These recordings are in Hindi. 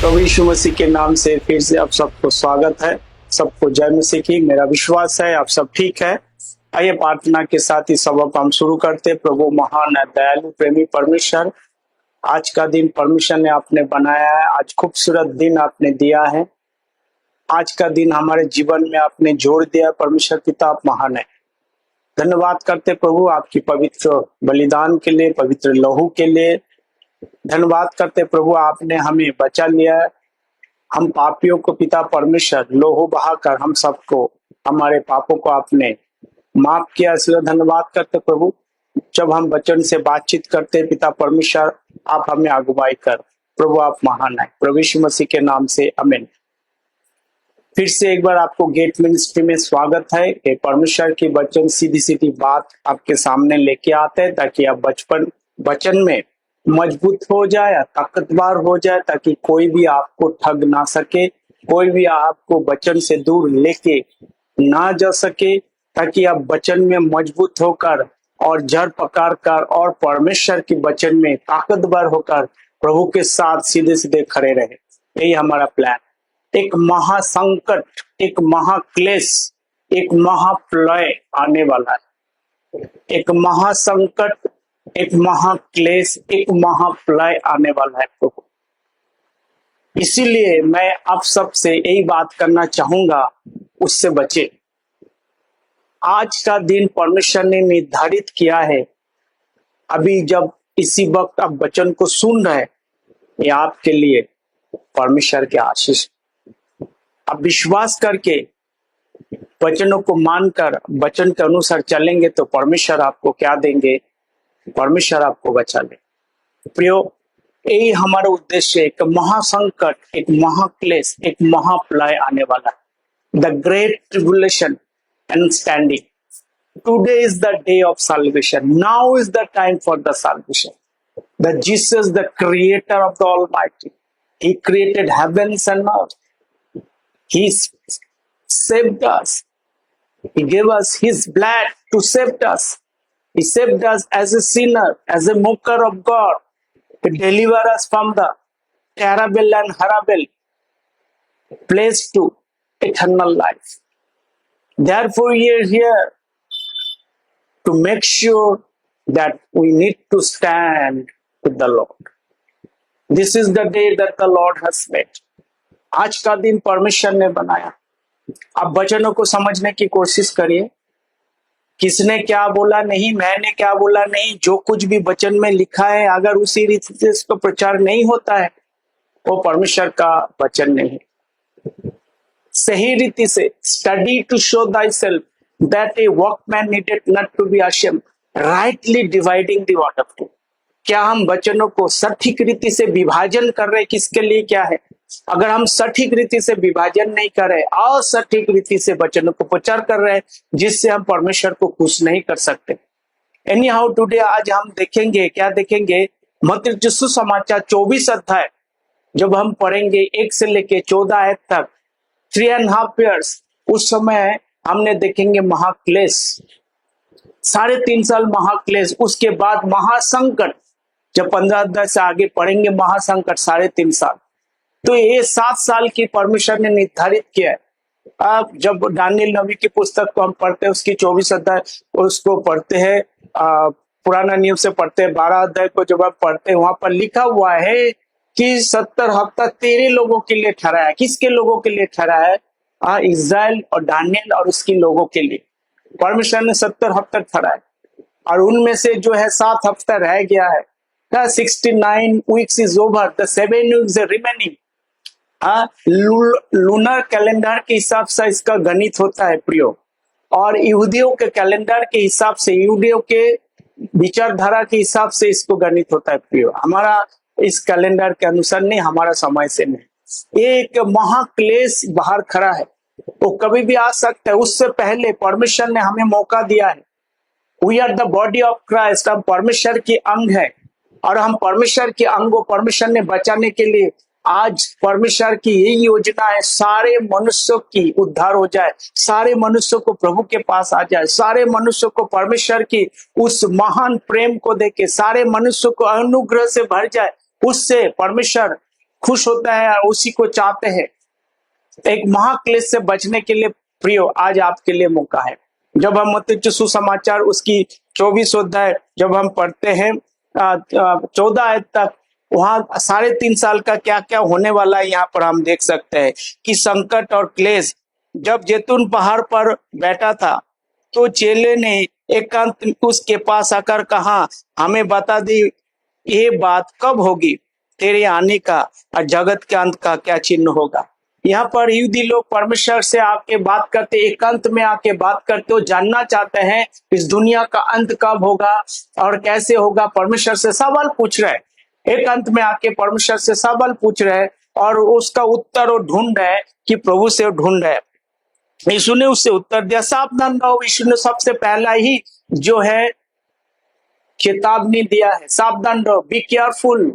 प्रभु यीशु मसीह के नाम से फिर से आप सबको स्वागत है। सबको जय मसीह की। मेरा विश्वास है आप सब ठीक है। आइए प्रार्थना के साथ इस सबक हम शुरू करते। प्रभु महान है, दयालु प्रेमी परमेश्वर, आज का दिन परमेश्वर ने आपने बनाया है। आज खूबसूरत दिन आपने दिया है। आज का दिन हमारे जीवन में आपने जोड़ दिया। परमेश्वर पिता आप महान है। धन्यवाद करते प्रभु आपकी पवित्र बलिदान के लिए, पवित्र लहू के लिए। धन्यवाद करते प्रभु आपने हमें बचा लिया है। हम पापियों को पिता परमेश्वर लोहू बहाकर हम सबको, हमारे पापों को आपने माफ किया, इसलिए धन्यवाद करते प्रभु। जब हम वचन से बातचीत करते पिता परमेश्वर, आप हमें अगुवाई कर। प्रभु आप महान है। प्रभु यीशु मसीह के नाम से आमीन। फिर से एक बार आपको गेट मिनिस्ट्री में स्वागत है कि परमेश्वर की वचन सीधी सीधी बात आपके सामने लेके आते हैं, ताकि आप वचन में मजबूत हो जाए, ताकतवर हो जाए, ताकि कोई भी आपको ठग ना सके, कोई भी आपको वचन से दूर लेके ना जा सके, ताकि आप वचन में मजबूत होकर और जड़ पकड़ कर और परमेश्वर की वचन में ताकतवर होकर प्रभु के साथ सीधे सीधे खड़े रहे। यही हमारा प्लान। एक महासंकट, एक महाक्लेश, एक महाप्रलय आने वाला है। एक महासंकट, एक महाक्लेश, एक महाप्रलय आने वाला है प्रभु। इसीलिए मैं आप सबसे यही बात करना चाहूंगा, उससे बचे। आज का दिन परमेश्वर ने निर्धारित किया है। अभी जब इसी वक्त आप वचन को सुन रहे हैं, ये आपके लिए परमेश्वर के आशीष। आप विश्वास करके वचनों को मानकर वचन के अनुसार चलेंगे तो परमेश्वर आपको क्या देंगे? परमेश्वर आपको बचा ले। प्रियो, यही हमारा उद्देश्य है। एक महासंकट, एक महाक्लेश, एक महाप्रलय आने वाला है। The great tribulation and standing. Today is the day of salvation. Now is the time for the salvation. That Jesus, the creator of the Almighty, He created heavens and earth. He saved us. He gave us His blood to save us. He saved us as a sinner, as a mocker of God, to deliver us from the terrible and horrible place to eternal life. Therefore, we are here to make sure that we need to stand with the Lord. This is the day that the Lord has made. आज का दिन परमेश्वर ने बनाया। आप वचनों को समझने की कोशिश करिए। किसने क्या बोला नहीं, मैंने क्या बोला नहीं, जो कुछ भी वचन में लिखा है, अगर उसी रीति से इसको प्रचार नहीं होता है, वो परमेश्वर का वचन नहीं। सही रीति से study to show thyself that a workman needed not to be ashamed, rightly dividing the word of truth. क्या हम वचनों को सटीक रीति से विभाजन कर रहे? किसके लिए क्या है? अगर हम सटीक रीति से विभाजन नहीं कर रहे, असटीक रीति से वचनों को प्रचार कर रहे हैं, जिससे हम परमेश्वर को खुश नहीं कर सकते। एनी हाउ टुडे आज हम देखेंगे, क्या देखेंगे? मत्ती यीशु समाचार 24 अध्याय जब हम पढ़ेंगे 1 से लेके 14 आयत तक, 3.5 years, उस समय हमने देखेंगे महाक्लेश, 3.5 साल महाक्लेश। उसके बाद महासंकट, जब 15 अध्याय से आगे पढ़ेंगे महासंकट 3.5 साल। तो ये 7 साल की परमेश्वर ने निर्धारित किया है। अब जब दानियल नबी की पुस्तक को हम पढ़ते हैं, उसकी 24 अध्याय उसको पढ़ते हैं, पुराना नियम से पढ़ते हैं, 12 अध्याय को जब आप पढ़ते हैं, वहां पर लिखा हुआ है कि 70 हफ्ता तेरे लोगों के लिए ठहरा है। किसके लोगों के लिए ठहरा है? इस्राएल और दानियल और उसके लोगों के लिए परमेश्वर ने 70 हफ्ता ठहरा है। और उनमें से जो है 7 हफ्ता रह गया है। 69 weeks is over, the 7 weeks are remaining. Lunar calendar के हिसाब से इसका गणित होता है प्रियो, और यहूदियों के कैलेंडर के हिसाब से, यहूदियों के विचारधारा के हिसाब से इसको गणित होता है प्रियो। हमारा इस कैलेंडर के अनुसार नहीं, हमारा समय से नहीं। एक महाक्लेश बाहर खड़ा है, वो कभी भी आ सकता है। उससे पहले परमेश्वर ने हमें मौका दिया है। We are the body of Christ. हम परमेश्वर के अंग है, और हम परमेश्वर के अंग को परमेश्वर ने बचाने के लिए आज परमेश्वर की यही योजना है, सारे मनुष्यों की उद्धार हो जाए, सारे मनुष्यों को प्रभु के पास आ जाए, सारे मनुष्यों को परमेश्वर की उस महान प्रेम को देके सारे मनुष्यों को अनुग्रह से भर जाए। उससे परमेश्वर खुश होता है और उसी को चाहते हैं। एक महाक्लेश से बचने के लिए प्रियो आज आपके लिए मौका है। जब हम मत्ती सुसमाचार उसकी 24 अध्याय जब हम पढ़ते हैं 14 आयत तक, वहां 3.5 साल का क्या क्या होने वाला है यहाँ पर हम देख सकते हैं कि संकट और क्लेश। जब जैतून पहाड़ पर बैठा था तो चेले ने एकांत उसके पास आकर कहा, हमें बता दी ये बात कब होगी, तेरे आने का और जगत के अंत का क्या चिन्ह होगा। यहाँ पर यहूदी लोग परमेश्वर से आके बात करते, एकांत में आके बात करते हो, जानना चाहते हैं इस दुनिया का अंत कब होगा और कैसे होगा। परमेश्वर से सवाल पूछ रहे, एकांत में आके परमेश्वर से सवाल पूछ रहे और उसका उत्तर वो ढूंढ रहे कि प्रभु से ढूंढ रहे। यीशु ने उससे उत्तर दिया, सावधान रहो। यीशु ने सबसे पहला ही जो है चेतावनी दिया है, सावधान रहो, बी केयरफुल,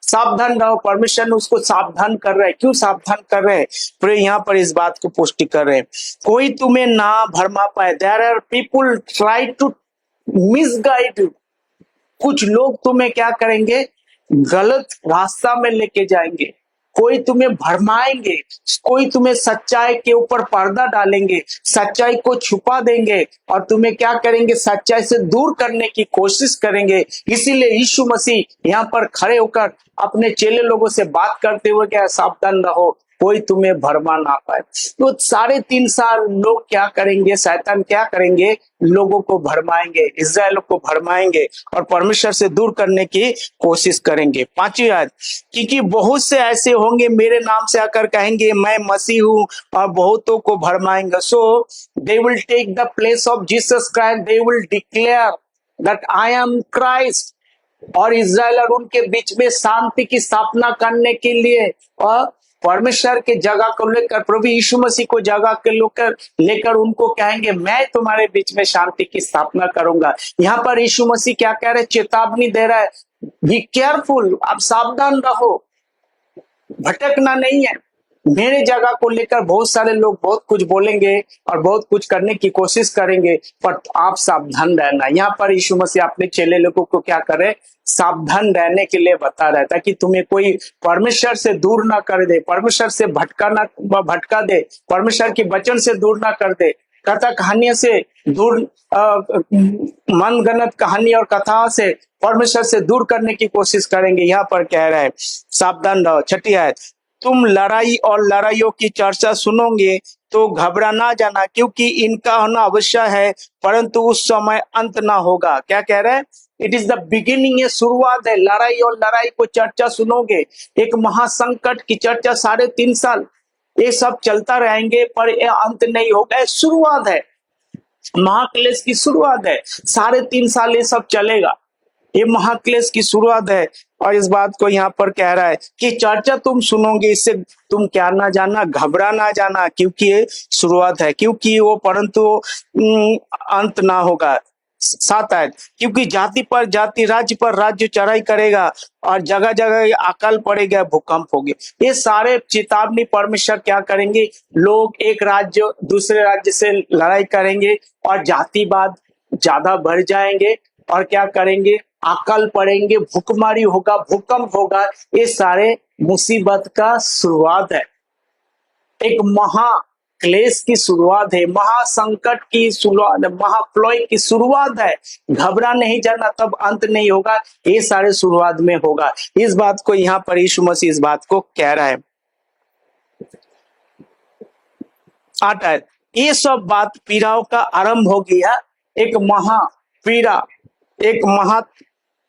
सावधान रहो। परमेश्वर ने उसको सावधान कर रहे हैं। क्यों सावधान कर रहे हैं? फिर यहाँ पर इस बात को पुष्टि कर रहे हैं, कोई तुम्हें ना भरमा पाए। There are people try to misguide you. कुछ लोग तुम्हें क्या करेंगे, गलत रास्ता में लेके जाएंगे, कोई तुम्हें भरमाएंगे, कोई तुम्हें सच्चाई के ऊपर पर्दा डालेंगे, सच्चाई को छुपा देंगे और तुम्हें क्या करेंगे, सच्चाई से दूर करने की कोशिश करेंगे। इसीलिए यीशु मसीह यहाँ पर खड़े होकर अपने चेले लोगों से बात करते हुए क्या, सावधान रहो, कोई तुम्हें भरमा ना पाए। तो 3.5 साल लोग क्या करेंगे, शैतान क्या करेंगे, लोगों को भरमाएंगे, इस्राएल को भरमाएंगे और परमेश्वर से दूर करने की कोशिश करेंगे। 5वीं आयत, क्योंकि बहुत से ऐसे होंगे मेरे नाम से आकर कहेंगे मैं मसीह हूं और बहुतों को भरमाएंगे। So they will take the place of Jesus Christ, they will declare that I am Christ. और इस्राएल और उनके बीच में शांति की स्थापना करने के लिए और परमेश्वर के जगह को लेकर, प्रभु यीशु मसीह को जगह के लेकर उनको कहेंगे मैं तुम्हारे बीच में शांति की स्थापना करूंगा। यहाँ पर यीशु मसीह क्या कह रहे, चेतावनी दे रहा है, बी केयरफुल, आप सावधान रहो, भटकना नहीं है। मेरे जगह को लेकर बहुत सारे लोग बहुत कुछ बोलेंगे और बहुत कुछ करने की कोशिश करेंगे, पर आप सावधान रहना। यहाँ पर यीशु मसीह अपने चेले लोगों को क्या करे, सावधान रहने के लिए बता रहा है ताकि तुम्हें कोई परमेश्वर से दूर ना कर दे, परमेश्वर से भटका दे, परमेश्वर के वचन से दूर ना कर दे, कथा कहानियों से दूर, मनगढ़ंत कहानी और कथाओं से परमेश्वर से दूर करने की कोशिश करेंगे। यहाँ पर कह रहा है सावधान रहो। 6ठी आयत, तुम लड़ाई और लड़ाइयों की चर्चा सुनोगे तो घबरा ना जाना, क्योंकि इनका होना अवश्य है परंतु उस समय अंत ना होगा। क्या कह रहे हैं, इट इज द बिगिनिंग, ये शुरुआत है। लड़ाई और लड़ाई को चर्चा सुनोगे, एक महासंकट की चर्चा 3.5 साल ये सब चलता रहेंगे पर ये अंत नहीं होगा, शुरुआत है, महाक्लेश की शुरुआत है। 3.5 साल ये सब चलेगा, ये महाक्लेश की शुरुआत है। और इस बात को यहाँ पर कह रहा है कि चर्चा तुम सुनोगे, इससे तुम क्या ना जाना, घबरा ना जाना, क्योंकि ये शुरुआत है, क्योंकि वो परंतु अंत ना होगा। 7 आयत, क्योंकि जाति पर जाति, राज्य पर राज्य चढ़ाई करेगा और जगह जगह अकाल पड़ेगा, भूकंप होगी। ये सारे चेतावनी परमेश्वर क्या करेंगे, लोग एक राज्य दूसरे राज्य से लड़ाई करेंगे और जातिवाद ज्यादा बढ़ जाएंगे और क्या करेंगे, अकाल पड़ेंगे, भूखमरी होगा, भूकंप होगा। ये सारे मुसीबत का शुरुआत है, एक महाक्लेश की शुरुआत है, महासंकट की शुरुआत है, महाप्रलय की शुरुआत है। घबरा नहीं जाना, तब अंत नहीं होगा, ये सारे शुरुआत में होगा। इस बात को यहाँ पर यीशु मसीह इस बात को कह रहा है। 8 आयत, ये सब बात पीड़ाओं का आरंभ हो गया, एक महापीड़ा, एक महा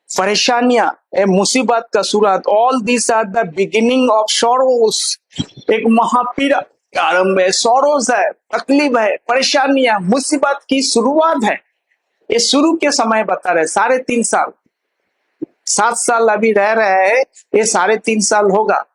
परेशानियां, मुसीबत का शुरुआत। All this are the beginning of sorrows, एक महापीड़ा का आरंभ है, सॉरोस है, तकलीफ है, परेशानियां, मुसीबत की शुरुआत है। ये शुरू के समय बता रहे 3.5 साल, 7 साल अभी रह रहे हैं, ये 3.5 साल होगा।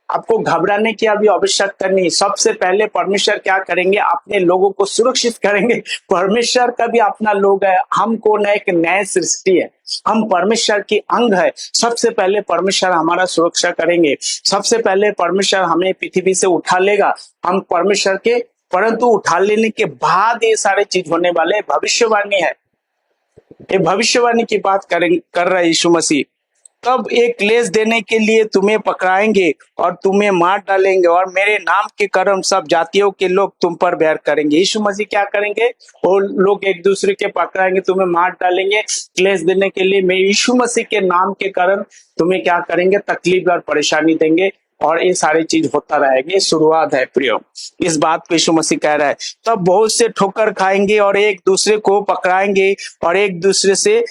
आपको घबराने की अभी आवश्यकता नहीं। सबसे पहले परमेश्वर क्या करेंगे, अपने लोगों को सुरक्षित करेंगे। परमेश्वर का भी अपना लोग है, हम कौन है, एक नए सृष्टि है, हम परमेश्वर की अंग है। सबसे पहले परमेश्वर हमारा सुरक्षा करेंगे, सबसे पहले परमेश्वर हमें पृथ्वी से उठा लेगा, हम परमेश्वर के, परंतु उठा लेने के बाद ये सारे चीज होने वाले, भविष्यवाणी है, ये भविष्यवाणी की बात कर रहा है यीशु मसीह। तब एक क्लेश देने के लिए तुम्हें पकड़ाएंगे और तुम्हें मार डालेंगे, और मेरे नाम के कर्म सब जातियों के लोग तुम पर बैर करेंगे। यीशु मसीह क्या करेंगे? वो लोग एक दूसरे के पकड़ाएंगे, तुम्हें मार डालेंगे क्लेश देने के लिए। मैं यीशु मसीह के नाम के कारण तुम्हें क्या करेंगे? तकलीफ और परेशानी देंगे, और ये सारी चीज होता रहेगा। ये शुरुआत है प्रियो, इस बात पे यीशु मसीह कह रहा है। तब बहुत से ठोकर खाएंगे और एक दूसरे को पकड़ाएंगे और एक दूसरे से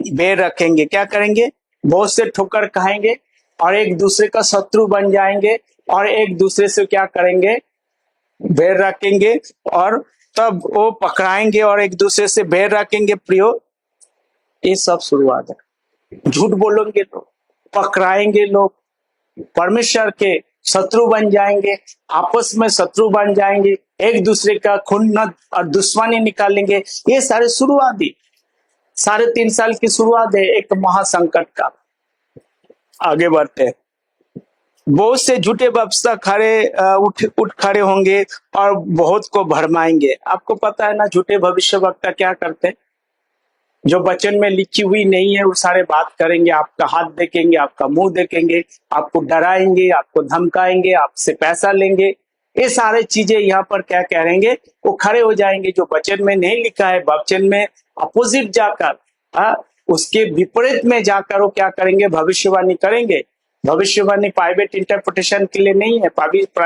बैर रखेंगे। क्या करेंगे? बहुत से ठोकर खाएंगे और एक दूसरे का शत्रु बन जाएंगे, और एक दूसरे से क्या करेंगे? बैर रखेंगे, और तब वो पकड़ाएंगे और एक दूसरे से बैर रखेंगे। प्रियो, ये सब शुरुआत है। झूठ बोलेंगे लोग, पकड़ाएंगे लोग, परमेश्वर के शत्रु बन जाएंगे, आपस में शत्रु बन जाएंगे, एक दूसरे का खून और दुश्मनी निकालेंगे। ये सारे शुरुआती 3.5 साल की शुरुआत है एक महासंकट का। आगे बढ़ते हैं। बहुत से झूठे बपसा उठ खड़े होंगे और बहुत को भरमाएंगे। आपको पता है ना, झूठे भविष्यवक्ता क्या करते हैं? जो वचन में लिखी हुई नहीं है वो सारे बात करेंगे, आपका हाथ देखेंगे, आपका मुंह देखेंगे, आपको डराएंगे, आपको धमकाएंगे, आपसे पैसा लेंगे। ये सारे चीजें यहाँ पर क्या करेंगे? वो खड़े हो जाएंगे। जो वचन में नहीं लिखा है, वचन में अपोजिट जाकर, उसके विपरीत में जाकर वो क्या करेंगे? भविष्यवाणी करेंगे। भविष्यवाणी प्राइवेट इंटरप्रिटेशन के लिए नहीं है,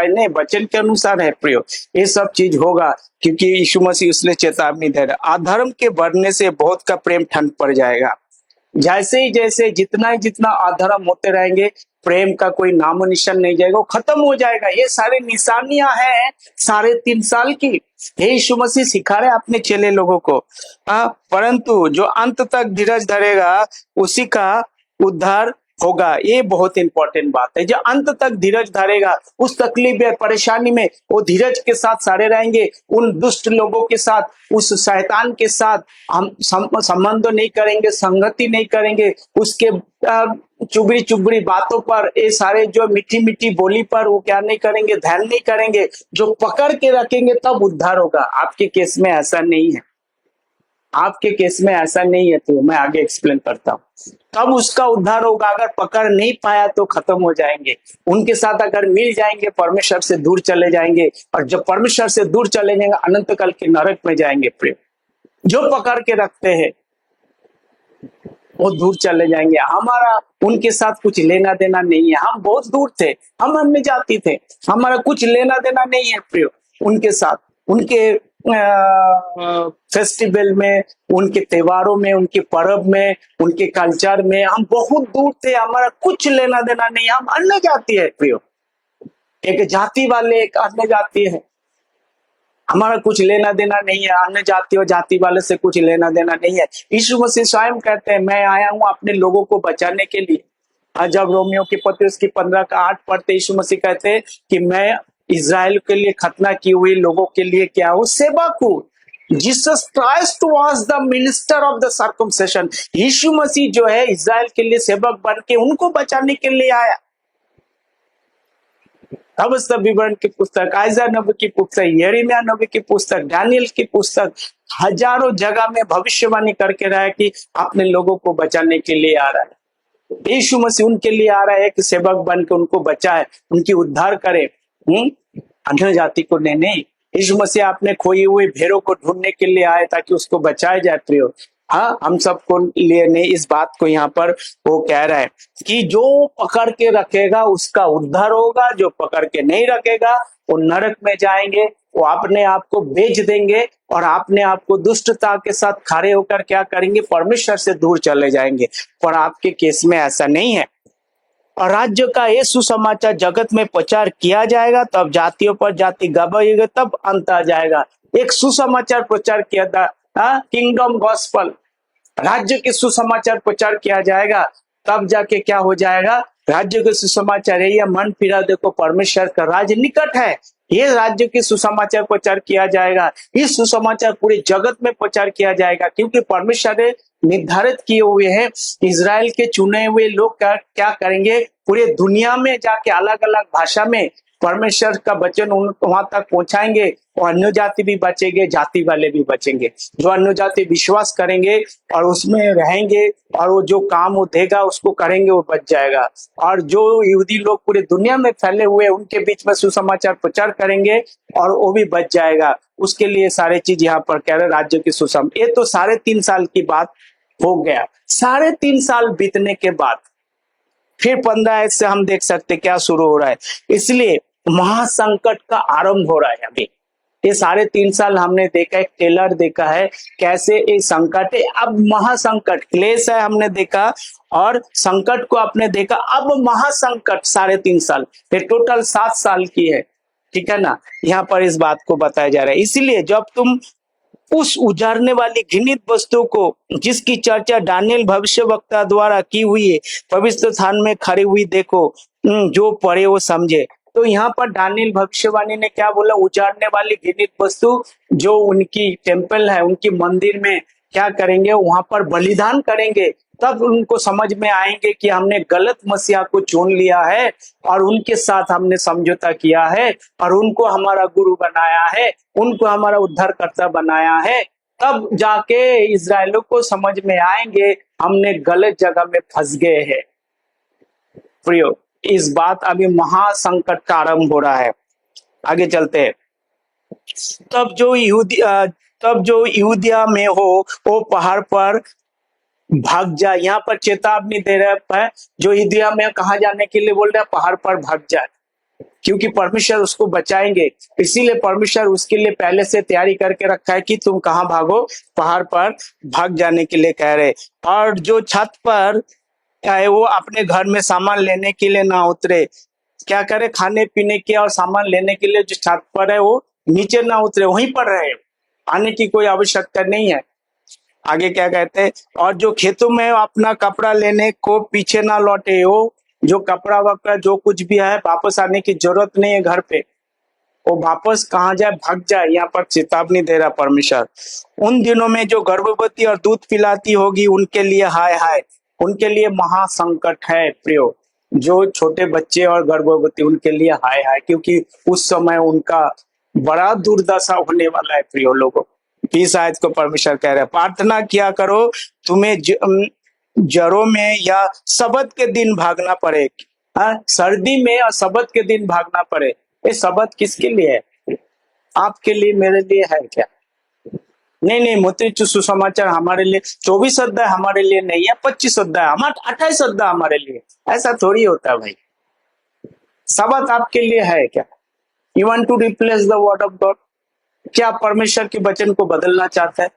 नहीं, वचन के अनुसार है प्रियो। ये सब चीज होगा क्योंकि यीशु मसीह उसने चेतावनी दे रहा। अधर्म के बढ़ने से बहुत का प्रेम ठंड पड़ जाएगा। जैसे जितना अधर्म होते रहेंगे, प्रेम का कोई नामो निशान नहीं जाएगा, वो खत्म हो जाएगा। ये सारे निशानियां हैं 3.5 साल की। हे यीशु मसीह सिखा रहे अपने चेले लोगों को। परंतु जो अंत तक धीरज धरेगा उसी का उद्धार होगा। ये बहुत इंपॉर्टेंट बात है। जो अंत तक धीरज धरेगा, उस तकलीफ या परेशानी में वो धीरज के साथ सारे रहेंगे। उन दुष्ट लोगों के साथ, उस शैतान के साथ हम संबंध नहीं करेंगे, संगति नहीं करेंगे, उसके चुगड़ी चुगड़ी बातों पर, ये सारे जो मीठी मीठी बोली पर वो क्या नहीं करेंगे? ध्यान नहीं करेंगे। जो पकड़ के रखेंगे तब उद्धार होगा। आपके केस में ऐसा नहीं है, आपके केस में ऐसा नहीं है, तो मैं आगे एक्सप्लेन करता हूँ। तब उसका उद्धार होगा। अगर पकड़ नहीं पाया तो खत्म हो जाएंगे। उनके साथ अगर मिल जाएंगे, परमेश्वर से दूर चले जाएंगे, और जब परमेश्वर से दूर चले जाएंगे अनंत काल के नरक में जाएंगे। प्रेम जो पकड़ के रखते हैं वो दूर चले जाएंगे। हमारा उनके साथ कुछ लेना देना नहीं है। हम बहुत दूर थे, हम अन्य जाति थे, हमारा कुछ लेना देना नहीं है प्रियो उनके साथ। उनके फेस्टिवल में, उनके त्योहारों में, उनके पर्व में, उनके कल्चर में हम बहुत दूर थे। हमारा कुछ लेना देना नहीं। हम अन्य जाति है प्रियो, एक जाति वाले, एक अन्य जाति है। हमारा कुछ लेना देना नहीं है। अन्य जाति और जाति वाले से कुछ लेना देना नहीं है। यीशु मसीह स्वयं कहते हैं, मैं आया हूं अपने लोगों को बचाने के लिए। जब रोमियो की पत्री उसकी 15:8 पढ़ते, यीशु मसीह कहते हैं कि मैं इजराइल के लिए खतना की हुई लोगों के लिए क्या हूं? सेवक हूं। Jesus Christ was the minister of the circumcision. यीशु मसीह जो है इजराइल के लिए सेवक बन के उनको बचाने के लिए आया। अब सब विवरण की पुस्तक, आयजा नबी की पुस्तक, यिर्मयाह नबी की पुस्तक, दानियल की पुस्तक, हजारों जगह में भविष्यवाणी करके रहा है कि अपने लोगों को बचाने के लिए आ रहा है। यीशु मसीह उनके लिए आ रहा है कि सेवक बन के उनको बचाए, उनकी उद्धार करे। अन्य जाति को नहीं। यीशु मसीह अपने खोई हुए भेड़ों को ढूंढने के लिए आए ताकि उसको बचाया जाए प्रियो। हाँ, हम सबको लिए नहीं। इस बात को यहाँ पर वो कह रहा है कि जो पकड़ के रखेगा उसका उद्धार होगा, जो पकड़ के नहीं रखेगा वो नरक में जाएंगे। वो अपने आप को बेच देंगे और अपने आप को दुष्टता के साथ खड़े होकर क्या करेंगे? परमेश्वर से दूर चले जाएंगे। पर आपके केस में ऐसा नहीं है। और राज्य का ये सुसमाचार जगत में प्रचार किया जाएगा, तब जातियों पर जाति गवाएगा, तब अंत आ जाएगा। एक सुसमाचार प्रचार किया था, किंगडम गॉस्पल, राज्य के सुसमाचार प्रचार किया जाएगा, तब जाके क्या हो जाएगा? राज्य के सुसमाचार है, यह मन फिरा देखो परमेश्वर का राज्य निकट है। ये राज्य के सुसमाचार प्रचार किया जाएगा। इस सुसमाचार पूरे जगत में प्रचार किया जाएगा, क्योंकि परमेश्वर ने निर्धारित किए हुए हैं इजराइल के चुने हुए लोग क्या करेंगे? पूरे दुनिया में जाके अलग अलग भाषा में परमेश्वर का वचन उन वहां तक पहुंचाएंगे और अन्य जाति भी बचेंगे, जाति वाले भी बचेंगे। जो अन्य जाति विश्वास करेंगे और उसमें रहेंगे और वो जो काम वो देगा उसको करेंगे, वो बच जाएगा। और जो यहूदी लोग पूरे दुनिया में फैले हुए उनके बीच में सुसमाचार प्रचार करेंगे और वो भी बच जाएगा। उसके लिए सारे चीज यहाँ पर कह रहे राज्य की सुसम। ये तो 3.5 साल की बात हो गया। 3.5 साल बीतने के बाद फिर 15 से हम देख सकते क्या शुरू हो रहा है। इसलिए महासंकट का आरंभ हो रहा है। अभी ये 3.5 साल हमने देखा, एक टेलर देखा है कैसे ये संकट है, अब महासंकट क्लेश है हमने देखा, और संकट को आपने देखा, अब महासंकट 3.5 साल, ये टोटल 7 साल की है। ठीक है ना, यहाँ पर इस बात को बताया जा रहा है। इसीलिए जब तुम उस उजाड़ने वाली घृणित वस्तु को, जिसकी चर्चा दानियेल भविष्यवक्ता द्वारा की हुई है, पवित्र स्थान में खड़ी हुई देखो, जो पढ़े वो समझे। तो यहाँ पर दानियेल भविष्यवाणी ने क्या बोला? उजाड़ने वाली घृणित वस्तु जो उनकी टेम्पल है, उनकी मंदिर में क्या करेंगे? वहां पर बलिदान करेंगे। तब उनको समझ में आएंगे कि हमने गलत मसीहा को चुन लिया है और उनके साथ हमने समझौता किया है और उनको हमारा गुरु बनाया है, उनको हमारा उद्धारकर्ता बनाया है। तब जाके इस्राएलियों को समझ में आएंगे हमने गलत जगह में फंस गए हैं। प्रियो, इस बात अभी महासंकट का आरंभ हो रहा है। आगे चलते हैं। तब जो यहूदिया में हो वो पहाड़ पर भाग जाए। यहाँ पर चेतावनी दे रहा है, जो यहूदिया में कहा जाने के लिए बोल रहा है, पहाड़ पर भाग जाए, क्योंकि परमेश्वर उसको बचाएंगे। इसीलिए परमेश्वर उसके लिए पहले से तैयारी करके रखा है कि तुम कहाँ भागो, पहाड़ पर भाग जाने के लिए कह रहे। और जो छत पर है वो अपने घर में सामान लेने के लिए ना उतरे। क्या करे? खाने पीने के और सामान लेने के लिए जो छत पर है वो नीचे ना उतरे, वहीं पर रहे, आने की कोई आवश्यकता नहीं है। आगे क्या कहते हैं? और जो खेतों में अपना कपड़ा लेने को पीछे ना लौटे हो, जो कपड़ा वपड़ा जो कुछ भी है वापस आने की जरूरत नहीं है घर पे, वो वापस कहाँ जाए? भाग जाए। यहाँ पर चेतावनी दे रहा परमेश्वर। उन दिनों में जो गर्भवती और दूध पिलाती होगी उनके लिए हाय हाय, उनके लिए महासंकट है। प्रियो, जो छोटे बच्चे और गर्भवती उनके लिए हाय हाय, क्योंकि उस समय उनका बड़ा दुर्दशा होने वाला है। प्रियो लोगों, इस आयत को परमेश्वर कह रहे हैं, प्रार्थना किया करो तुम्हें जरों में या सबत के दिन भागना पड़े। सर्दी में और सबत के दिन भागना पड़े। ये सबत किसके लिए है? आपके लिए, मेरे लिए है क्या? नहीं, मोती सुसमाचार हमारे लिए 24 अध्याय हमारे लिए नहीं है, 25 अध्याय हमारे, 28 अध्याय हमारे लिए। ऐसा थोड़ी होता है भाई। सबत आपके लिए है क्या? You want to replace the word of God? क्या परमेश्वर के वचन को बदलना चाहता है?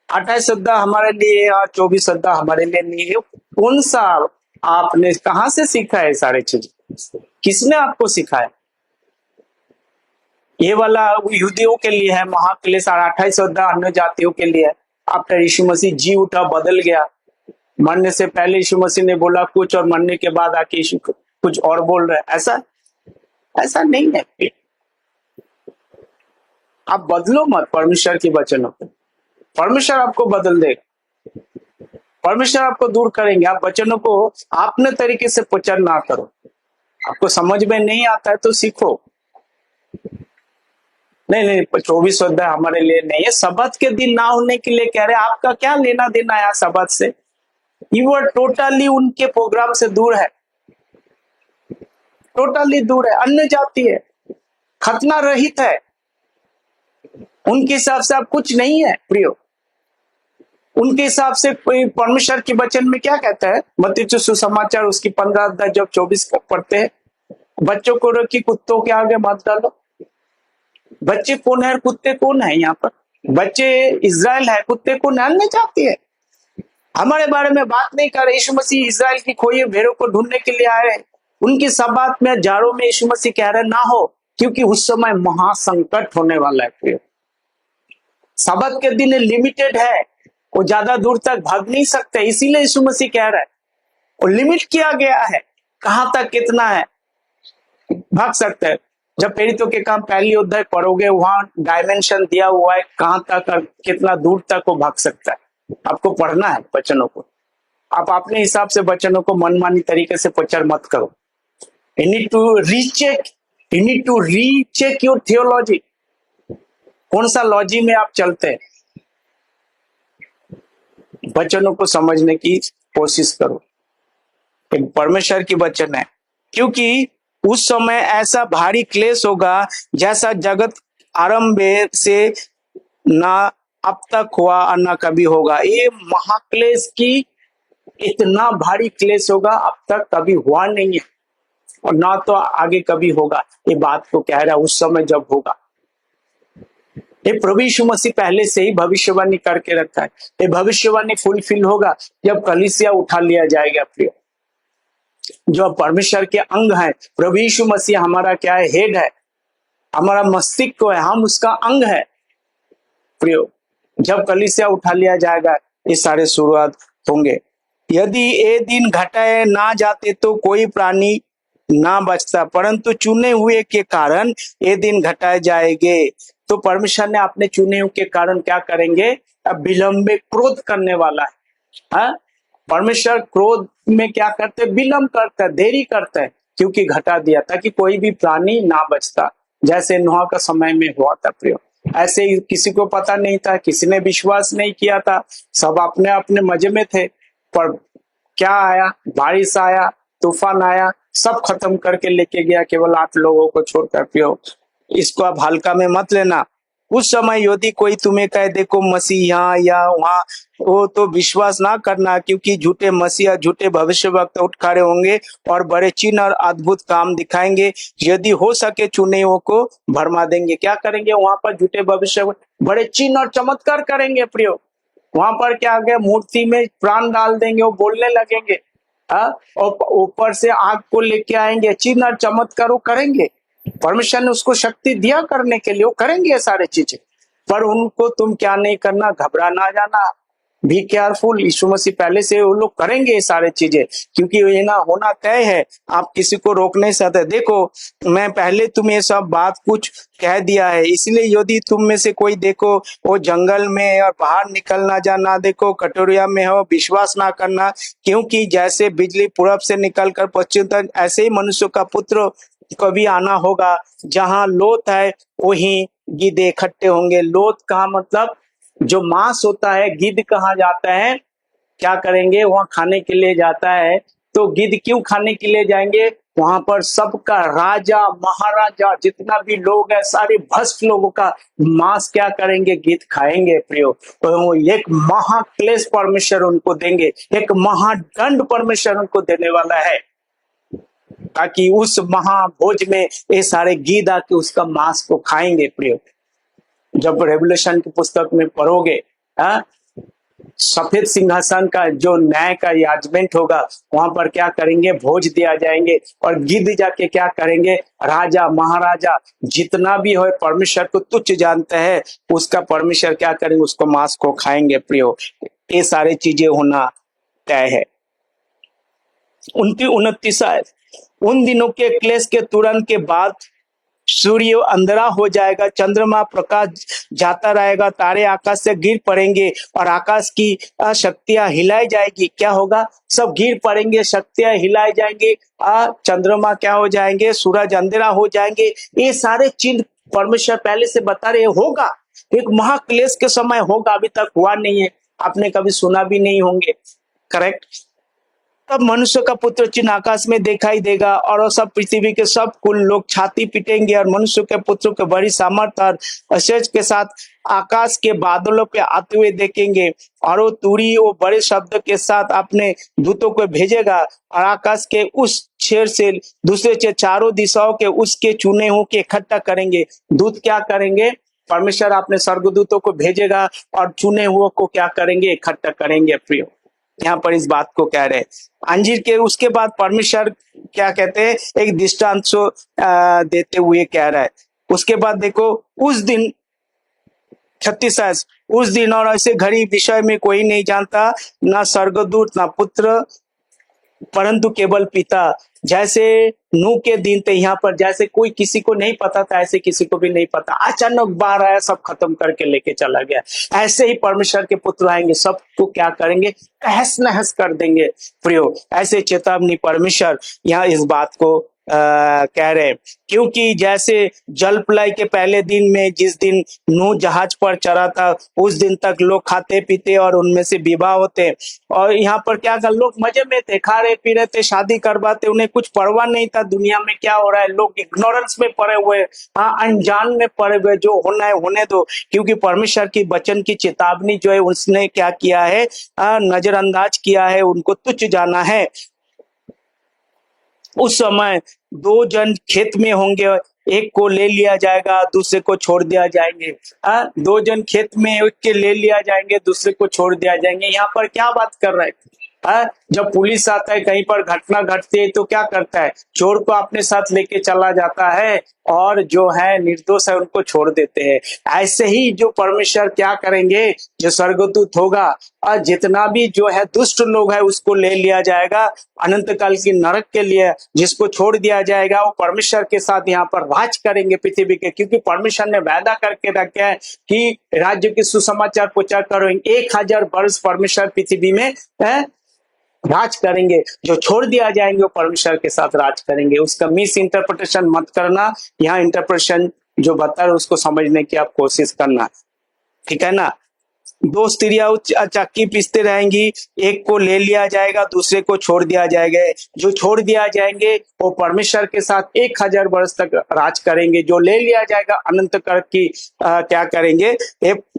28 अध्याय हमारे लिए और 24 अध्याय हमारे लिए नहीं है। कौन सा आपने कहां से सीखा है? सारे चीज किसने आपको सिखाया? ये वाला यहूदियों के लिए है महाक्लेश, और 28 अध्याय अन्य जातियों के लिए है। आफ्टर यीशु मसीह जी उठा, बदल गया। मरने से पहले यीशु मसीह ने बोला कुछ और मरने के बाद आके यीशु कुछ और बोल रहे हैं। ऐसा नहीं है। आप बदलो मत परमेश्वर के वचनों को, परमेश्वर आपको बदल देगा, परमेश्वर आपको दूर करेंगे। आप वचनों को अपने तरीके से प्रचार ना करो। आपको समझ में नहीं आता है तो सीखो। नहीं, 24 अध्याय हमारे लिए नहीं है। सबत के दिन ना होने के लिए कह रहे। आपका क्या लेना देना है सबत से? यू आर टोटली उनके प्रोग्राम से दूर है, टोटली दूर है, अन्य जाति है, खतना रहित है। उनके हिसाब से आप कुछ नहीं है। प्रियो, उनके हिसाब से परमेश्वर के वचन में क्या कहता है? मत्ती सुसमाचार उसकी 15 अध्याय जब 24 को पढ़ते हैं, बच्चों को रखी कुत्तों के आगे मत डालो। बच्चे कौन है? कुत्ते कौन है? यहाँ पर बच्चे इजराइल है, कुत्ते कौन है? अन्य जाति है। हमारे बारे में बात नहीं कर रहे। यीशु मसीह इजराइल की खोई भेड़ों को ढूंढने के लिए आए हैं। उनकी सब बात में जाड़ों में यीशु मसीह कह रहे ना हो, क्योंकि उस समय महासंकट होने वाला है। सबत के दिन लिमिटेड है, वो ज्यादा दूर तक भाग नहीं सकते। इसीलिए यीशु मसीह कह रहा है, वो लिमिट किया गया है, कहां तक कितना है भाग सकते हैं। जब प्रेरितों के काम पहली अध्याय पढ़ोगे, वहां डायमेंशन दिया हुआ है कहां तक और कितना दूर तक वो भाग सकता है। आपको पढ़ना है वचनों को। आप अपने हिसाब से वचनों को मनमानी तरीके से प्रचार मत करो। You need to recheck you need to recheck your theology. कौन सा लॉजी में आप चलते हैं? वचनों को समझने की कोशिश करो। एक परमेश्वर की वचन है, क्योंकि उस समय ऐसा भारी क्लेश होगा जैसा जगत आरंभ से ना अब तक हुआ और ना कभी होगा। ये महाक्लेश की इतना भारी क्लेश होगा, अब तक कभी हुआ नहीं है और ना तो आगे कभी होगा। ये बात को कह रहा है उस समय जब होगा। ये प्रभु यीशु मसीह पहले से ही भविष्यवाणी करके रखा है। ये भविष्यवाणी फुलफिल होगा जब कलीसिया उठा लिया जाएगा। प्रिय, जो परमेश्वर के अंग है, प्रभु यीशु मसीह हमारा क्या है? हेड है, हमारा मस्तिष्क है, हम उसका अंग है। प्रिय, जब कलीसिया उठा लिया जाएगा ये सारे शुरुआत होंगे। यदि ये दिन घटाए ना जाते तो कोई प्राणी ना बचता, परंतु चुने हुए के कारण ये दिन घटाए जाएंगे। तो परमेश्वर ने अपने चुने हुए के कारण क्या करेंगे? अब विलंब में क्रोध करने वाला है। हाँ? परमेश्वर क्रोध में क्या करते? विलंब करता है, देरी करता है, क्योंकि घटा दिया ताकि कोई भी प्राणी ना बचता, जैसे नोहा का समय में हुआ था। प्रिय, ऐसे ही किसी को पता नहीं था, किसी ने विश्वास नहीं किया था, सब अपने अपने मजे में थे। पर क्या आया? बारिश आया, तूफान आया, सब खत्म करके लेके गया, केवल 8 लोगों को छोड़कर। पियो, इसको आप हल्का में मत लेना। उस समय यदि कोई तुम्हें कहे देखो मसीह यहाँ या वहां, वो तो विश्वास ना करना, क्योंकि झूठे मसीह झूठे भविष्यवक्ता उठ खड़े होंगे और बड़े चिन्ह और अद्भुत काम दिखाएंगे। यदि हो सके चुने को भरमा देंगे। क्या करेंगे वहां पर? झूठे भविष्य बड़े चिन्ह और चमत्कार करेंगे। प्रियो, वहां पर क्या गया? मूर्ति में प्राण डाल देंगे, वो बोलने लगेंगे। और ऊपर से आग को लेके आएंगे, चिन्ह और चमत्कार वो करेंगे। परमेश्वर ने उसको शक्ति दिया करने के लिए, वो करेंगे ये सारे चीजें। पर उनको तुम क्या नहीं करना? घबरा ना जाना, बी केयरफुल। यीशु मसीह पहले से वो लोग करेंगे ये सारे चीजें, क्योंकि ये ना होना तय है। आप किसी को रोक नहीं सकते। देखो, मैं पहले तुम्हें सब बात कुछ कह दिया है, इसलिए यदि तुम में से कोई देखो वो जंगल में है और बाहर निकल ना जा, ना देखो कटोरिया में हो, विश्वास ना करना। क्योंकि जैसे बिजली पूरब से निकल कर पश्चिम तक, ऐसे ही मनुष्य का पुत्र कभी आना होगा। जहां लोथ है वहीं गिद्ध इकट्ठे होंगे। लोथ का मतलब जो मांस होता है। गिद्ध कहाँ जाता है? क्या करेंगे? वहां खाने के लिए जाता है। तो गिद्ध क्यों खाने के लिए जाएंगे? वहां पर सबका राजा महाराजा जितना भी लोग है, सारे भ्रष्ट लोगों का मांस क्या करेंगे? गिद्ध खाएंगे। प्रियो, तो एक महाक्लेश परमेश्वर उनको देंगे, एक महादंड परमेश्वर उनको देने वाला है, ताकि उस महाभोज में ये सारे गिद्ध आके उसका मांस को खाएंगे। प्रियो, जब रेवल्यूशन की पुस्तक में पढ़ोगे, सफेद सिंहासन का जो न्याय का याजमेंट होगा, वहां पर क्या करेंगे? भोज दिया जाएंगे और गिद्ध जाके क्या करेंगे? राजा महाराजा जितना भी हो परमेश्वर को तुच्छ जानते हैं, उसका परमेश्वर क्या करेंगे? उसको मांस को खाएंगे। प्रियो, ये सारी चीजें होना तय है। 29 उन दिनों के क्लेश के तुरंत के बाद सूर्य अंधेरा हो जाएगा, चंद्रमा प्रकाश जाता रहेगा, तारे आकाश से गिर पड़ेंगे और आकाश की शक्तियां हिलाई जाएगी। क्या होगा? सब गिर पड़ेंगे, शक्तियां हिलाई जाएंगे, चंद्रमा क्या हो जाएंगे? सूरज अंधेरा हो जाएंगे। ये सारे चिन्ह परमेश्वर पहले से बता रहे होगा। एक महाक्लेश के समय होगा, अभी तक हुआ नहीं है, आपने कभी सुना भी नहीं होंगे। करेक्ट? तब मनुष्य का पुत्र चिन्ह आकाश में दिखाई देगा और सब पृथ्वी के सब कुल लोग छाती पीटेंगे और मनुष्य के पुत्र के बड़ी सामर्थ और ऐश्वर्य के साथ आकाश के बादलों पे आते हुए देखेंगे। और वो तुरी वो बड़े शब्द के साथ अपने दूतों को भेजेगा और आकाश के उस छेर से दूसरे छेर चारों दिशाओं के उसके चुने हुए के इकट्ठा करेंगे। दूत क्या करेंगे? परमेश्वर अपने स्वर्गदूतों को भेजेगा और चुने हुए को क्या करेंगे? इकट्ठा करेंगे। प्रिय, यहाँ पर इस बात को कह रहे हैं। अंजीर के उसके बाद परमेश्वर क्या कहते हैं? एक दृष्टांत देते हुए कह रहा है। उसके बाद देखो, उस दिन 36 उस दिन और ऐसे घड़ी विषय में कोई नहीं जानता, ना स्वर्गदूत ना पुत्र, परंतु केवल पिता। जैसे नूह के दिन थे, यहाँ पर जैसे कोई किसी को नहीं पता था, ऐसे किसी को भी नहीं पता। अचानक बाढ़ आया, सब खत्म करके लेके चला गया। ऐसे ही परमेश्वर के पुत्र आएंगे, सबको क्या करेंगे? तहस नहस कर देंगे। प्रियो, ऐसे चेतावनी परमेश्वर यहाँ इस बात को कह रहे हैं। क्योंकि जैसे जल प्रलय के पहले दिन में जिस दिन नूह जहाज पर चढ़ा था, उस दिन तक लोग खाते पीते और उनमें से विवाह होते, और यहाँ पर क्या कर लोग मजे में थे, खा रहे पी रहे थे, शादी करवाते, उन्हें कुछ परवाह नहीं था दुनिया में क्या हो रहा है। लोग इग्नोरेंस में पड़े हुए, हाँ अनजान में पड़े हुए, जो होना है होने दो। क्योंकि परमेश्वर की वचन की चेतावनी जो है उसने क्या किया है, नजरअंदाज किया है, उनको तुच्छ जाना है। उस समय दो जन खेत में होंगे, एक को ले लिया जाएगा, दूसरे को छोड़ दिया जाएंगे। दो जन खेत में, एक के ले लिया जाएंगे, दूसरे को छोड़ दिया जाएंगे। यहाँ पर क्या बात कर रहे हैं? जब पुलिस आता है, कहीं पर घटना घटती है, तो क्या करता है? चोर को अपने साथ लेके चला जाता है और जो है निर्दोष है उनको छोड़ देते हैं। ऐसे ही जो परमेश्वर क्या करेंगे, जो स्वर्गदूत होगा और जितना भी जो है दुष्ट लोग है उसको ले लिया जाएगा अनंत काल की नरक के लिए। जिसको छोड़ दिया जाएगा वो परमेश्वर के साथ यहाँ पर राज करेंगे पृथ्वी के। क्योंकि परमेश्वर ने वादा करके रखा है कि राज्य के सुसमाचार प्रचार करेंगे, 1000 वर्ष परमेश्वर पृथ्वी में राज करेंगे। जो छोड़ दिया जाएंगे वो परमेश्वर के साथ राज करेंगे। उसका मिस इंटरप्रिटेशन मत करना, यहाँ इंटरप्रिटेशन जो बता रहे उसको समझने की आप कोशिश करना, ठीक है ना। दो स्त्रियां चक्की पीसते रहेंगी, एक को ले लिया जाएगा, दूसरे को छोड़ दिया जाएगा। जो छोड़ दिया जाएंगे वो परमेश्वर के साथ 1000 वर्ष तक राज करेंगे। जो ले लिया जाएगा अनंत काल की क्या करेंगे,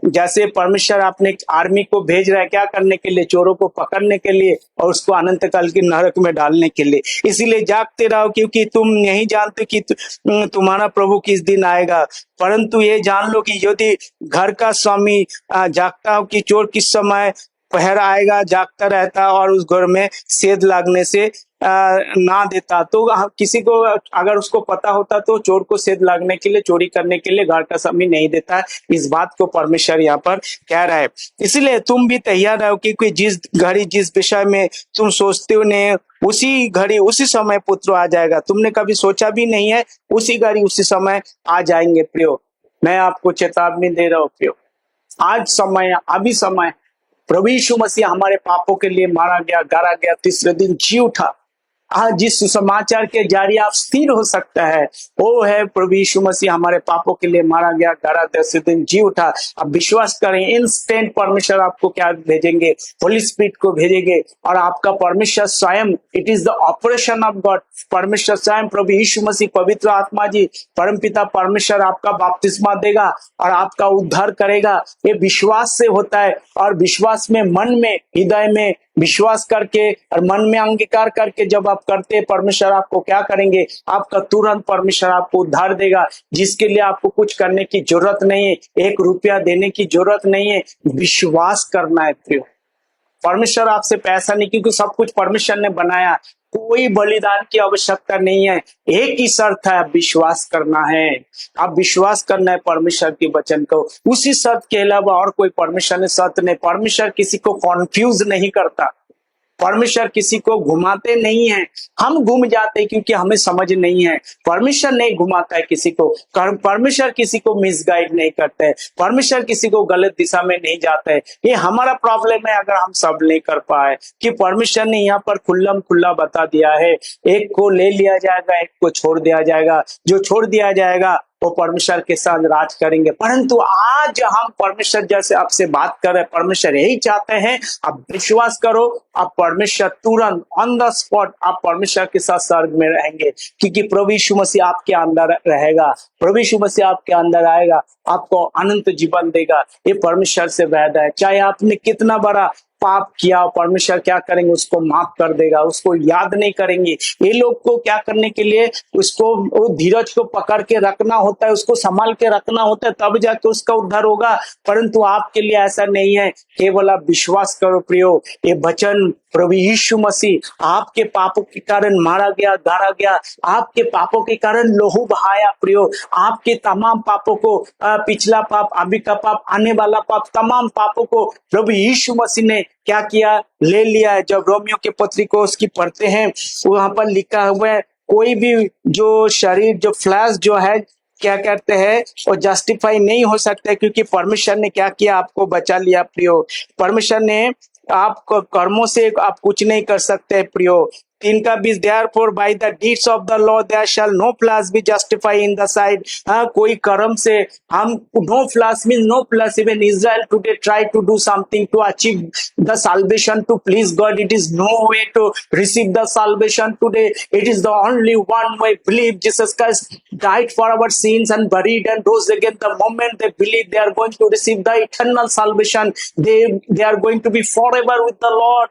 जैसे परमेश्वर अपने आर्मी को भेज रहा है क्या करने के लिए, चोरों को पकड़ने के लिए और उसको अनंत काल की नरक में डालने के लिए। इसीलिए जागते रहो, क्योंकि तुम नहीं जानते कि तुम्हारा प्रभु किस दिन आएगा। परंतु ये जान लो कि यदि घर का स्वामी जागता हो कि चोर किस समय पहर आएगा, जागता रहता और उस घर में सेध लगने से ना देता, तो किसी को अगर उसको पता होता तो चोर को सेध लगने के लिए, चोरी करने के लिए घर का समय नहीं देता। इस बात को परमेश्वर यहाँ पर कह रहा है। इसलिए तुम भी तैयार रहो, क्योंकि जिस घड़ी जिस विषय में तुम सोचते हो ने उसी घड़ी उसी समय पुत्र आ जाएगा। तुमने कभी सोचा भी नहीं है, उसी घड़ी उसी समय आ जाएंगे। प्रियो, मैं आपको चेतावनी दे रहा हूँ प्रियो, आज समय, अभी समय। प्रभु यीशु मसीह हमारे पापों के लिए मारा गया, गाड़ा गया, तीसरे दिन जी उठा। आज जिस सुसमाचार के जरिए आप स्थिर हो सकता है वो है प्रभु यीशु मसीह हमारे पापों के लिए मारा गया, गाड़ा, तीसरे दिन जी उठा। अब विश्वास करें, इंस्टेंट परमेश्वर आपको क्या भेजेंगे, होली स्पिरिट को भेजेंगे और आपका परमेश्वर स्वयं, it is the operation of God, परमेश्वर स्वयं प्रभु यीशु मसीह, पवित्र आत्मा जी, परमपिता परमेश्वर आपका बपतिस्मा देगा और आपका उद्धार करेगा। ये विश्वास से होता है, और विश्वास में, मन में, हृदय में विश्वास करके और मन में अंगीकार करके जब आप करते हैं, परमेश्वर आपको क्या करेंगे, आपका तुरंत परमेश्वर आपको उद्धार देगा। जिसके लिए आपको कुछ करने की जरूरत नहीं है, 1 रुपया देने की जरूरत नहीं है, विश्वास करना है प्रियो। परमेश्वर आपसे पैसा नहीं, क्योंकि सब कुछ परमेश्वर ने बनाया, कोई बलिदान की आवश्यकता नहीं है। एक ही शर्त है, विश्वास करना है। आप विश्वास करना है परमेश्वर के वचन को, उसी शर्त के अलावा और कोई परमेश्वर ने शर्त नहीं। परमेश्वर किसी को कॉन्फ्यूज नहीं करता, परमेश्वर किसी को घुमाते नहीं है। हम घूम जाते क्योंकि हमें समझ नहीं है। परमेश्वर नहीं घुमाता है किसी को, परमेश्वर किसी को मिसगाइड नहीं करता है, परमेश्वर किसी को गलत दिशा में नहीं जाता है। ये हमारा प्रॉब्लम है अगर हम सब नहीं कर पाए, कि परमेश्वर ने यहाँ पर खुल्लम खुल्ला बता दिया है, एक को ले लिया जाएगा, एक को छोड़ दिया जाएगा। जो छोड़ दिया जाएगा वो परमेश्वर के साथ राज करेंगे। परंतु आज हम परमेश्वर जैसे आपसे बात कर रहे हैं, परमेश्वर यही चाहते हैं आप विश्वास करो, आप परमेश्वर तुरंत ऑन द स्पॉट आप परमेश्वर के साथ स्वर्ग में रहेंगे। क्योंकि प्रभु यीशु मसीह आपके अंदर रहेगा, प्रभु यीशु मसीह आपके अंदर आएगा, आपको अनंत जीवन देगा। ये परमेश्वर से वादा है। चाहे आपने कितना बड़ा पाप किया, परमेश्वर क्या करेंगे, उसको माफ कर देगा, उसको याद नहीं करेंगे। ये लोग को क्या करने के लिए, उसको वो धीरज को पकड़ के रखना होता है, उसको संभाल के रखना होता है, तब जाके उसका उद्धार होगा। परंतु आपके लिए ऐसा नहीं है। केवल आप विश्वास करो प्रियो, ये वचन प्रभु यीशु मसीह आपके पापों के कारण मारा गया, गाड़ा गया, आपके पापों के कारण लहू बहाया प्रियो। आपके तमाम पापों को, पिछला पाप, अभी का पाप, आने वाला पाप, तमाम पापों को प्रभु यीशु मसीह ने क्या किया, ले लिया है। जब रोमियो के पत्री को उसकी पढ़ते हैं, वहां पर लिखा हुआ है, कोई भी जो शरीर, जो फ्लैश जो है, क्या कहते हैं, वो जस्टिफाई नहीं हो सकता है। क्योंकि परमेश्वर ने क्या किया, आपको बचा लिया प्रियो। परमेश्वर ने आपको कर्मों से आप कुछ नहीं कर सकते प्रियो। 3 का 20, therefore by the deeds of the law there shall no flesh be justified in the sight. कोई कर्म से हम no flesh means no flesh. Even Israel today try to do something to achieve the salvation to please God. It is no way to receive the salvation today. It is the only one way. Believe Jesus Christ died for our sins and buried and rose again. The moment they believe, they are going to receive the eternal salvation. They are going to be forever with the Lord.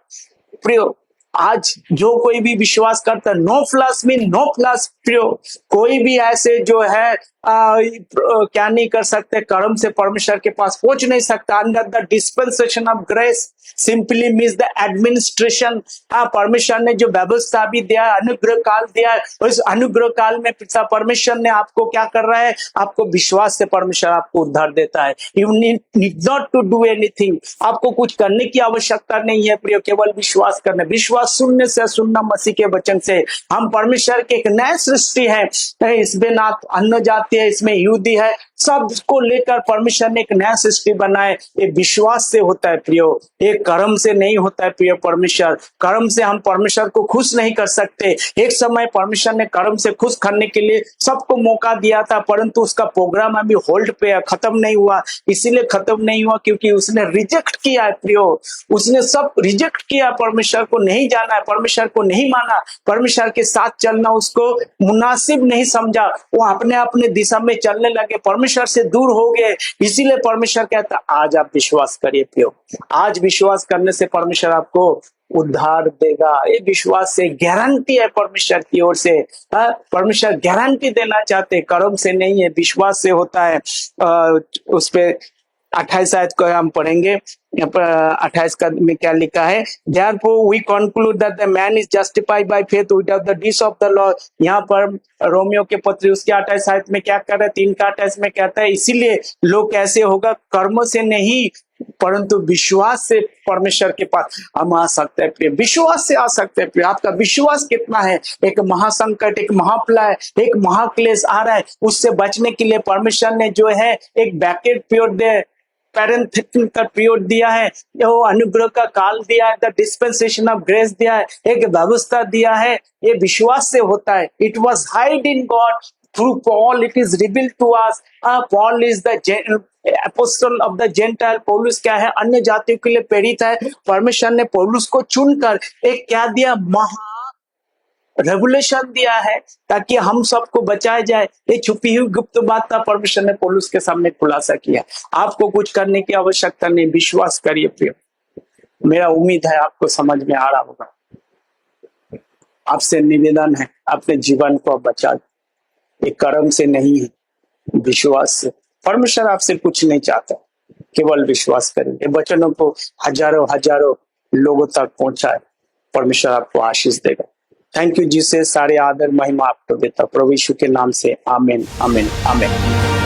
प्रियो, आज जो कोई भी विश्वास करता है, no flesh mean no flesh प्रियो, कोई भी ऐसे जो है क्या नहीं कर सकते, कर्म से परमेश्वर के पास पहुंच नहीं सकता। Under the dispensation of grace simply means the administration. परमेश्वर ने जो व्यवस्था भी दिया, अनुग्रह काल दिया है, उस अनुग्रह काल में पिता परमेश्वर ने आपको क्या कर रहा है, आपको विश्वास से परमेश्वर आपको उद्धार देता है। You need not to do anything, आपको कुछ करने की आवश्यकता नहीं है प्रियो, केवल विश्वास करना। विश्वास सुनने से, सुनना मसीह के वचन से। हम परमेश्वर के एक नए सृष्टि है, इसमें ना अन्य जाति है, इसमें यहूदी है, सबको लेकर परमेश्वर ने एक नया सृष्टि बनाए। ये विश्वास से होता है प्रियो, ये कर्म से नहीं होता है प्रियो। परमेश्वर कर्म से हम परमेश्वर को खुश नहीं कर सकते। एक समय परमेश्वर ने कर्म से खुश करने के लिए सबको मौका दिया था, परंतु उसका प्रोग्राम अभी होल्ड पे है, खत्म नहीं हुआ। इसीलिए खत्म नहीं हुआ क्योंकि उसने रिजेक्ट किया है प्रियो, उसने सब रिजेक्ट किया। परमेश्वर को नहीं जाना है, परमेश्वर को नहीं माना, परमेश्वर के साथ चलना उसको मुनासिब नहीं समझा। वो अपने अपने दिशा में चलने लगे, परमेश्वर से दूर हो गए। इसीलिए परमेश्वर कहता आज आप विश्वास करिए प्रियो, आज विश्वास करने से परमेश्वर आपको उद्धार देगा। ये विश्वास से गारंटी है परमेश्वर की ओर से। परमेश्वर गारंटी देना चाहते, कर्म से नहीं है, विश्वास से होता है। उस पे 28 आयत को हम पढ़ेंगे। 28 का में क्या लिखा है, therefore we conclude that the man is justified by faith without the deeds of the law। यहाँ पर रोमियो के पत्र उसके 28 आयत में क्या कर रहा है, 3 का 28 में कहता है, इसीलिए लोग कैसे होगा, कर्म से नहीं परंतु विश्वास से परमेश्वर के पास हम आ सकते हैं प्रिय, विश्वास से आ सकते हैं प्रिय। आपका विश्वास कितना है, एक महासंकट, एक महाप्रलय, एक महाक्लेश आ रहा है, उससे बचने के लिए परमेश्वर ने जो है एक बैकेट पीरियड दे पैरेंथेटिक का पीरियड दिया है, वो अनुग्रह का काल दिया है, द डिस्पेंसेशन ऑफ ग्रेस दिया है, एक व्यवस्था दिया है। ये विश्वास से होता है। It was hide in God through Paul, it is revealed to us। Paul is the apostle of the Gentile। पौलुस क्या है, अन्य जातियों के लिए प्रेरित है। परमेश्वर ने पौलुस को चुनकर एक क्या दिया, महा रेवुलेशन दिया है ताकि हम सबको बचाया जाए। ये छुपी हुई गुप्त बात था, परमेश्वर ने पौलुस के सामने खुलासा किया। आपको कुछ करने की आवश्यकता नहीं, विश्वास करिए प्रिय। मेरा उम्मीद है आपको समझ में आ रहा होगा। आपसे निवेदन है, अपने जीवन को बचा, ये कर्म से नहीं है, विश्वास से। परमेश्वर आपसे कुछ नहीं चाहता, केवल विश्वास करेंगे। वचनों को हजारों हजारों लोगों तक पहुंचाए, परमेश्वर आपको आशीष देगा। थैंक यू, जिसे सारे आदर महिमा आपको देता, प्रभु यीशु के नाम से आमीन, आमीन, आमीन।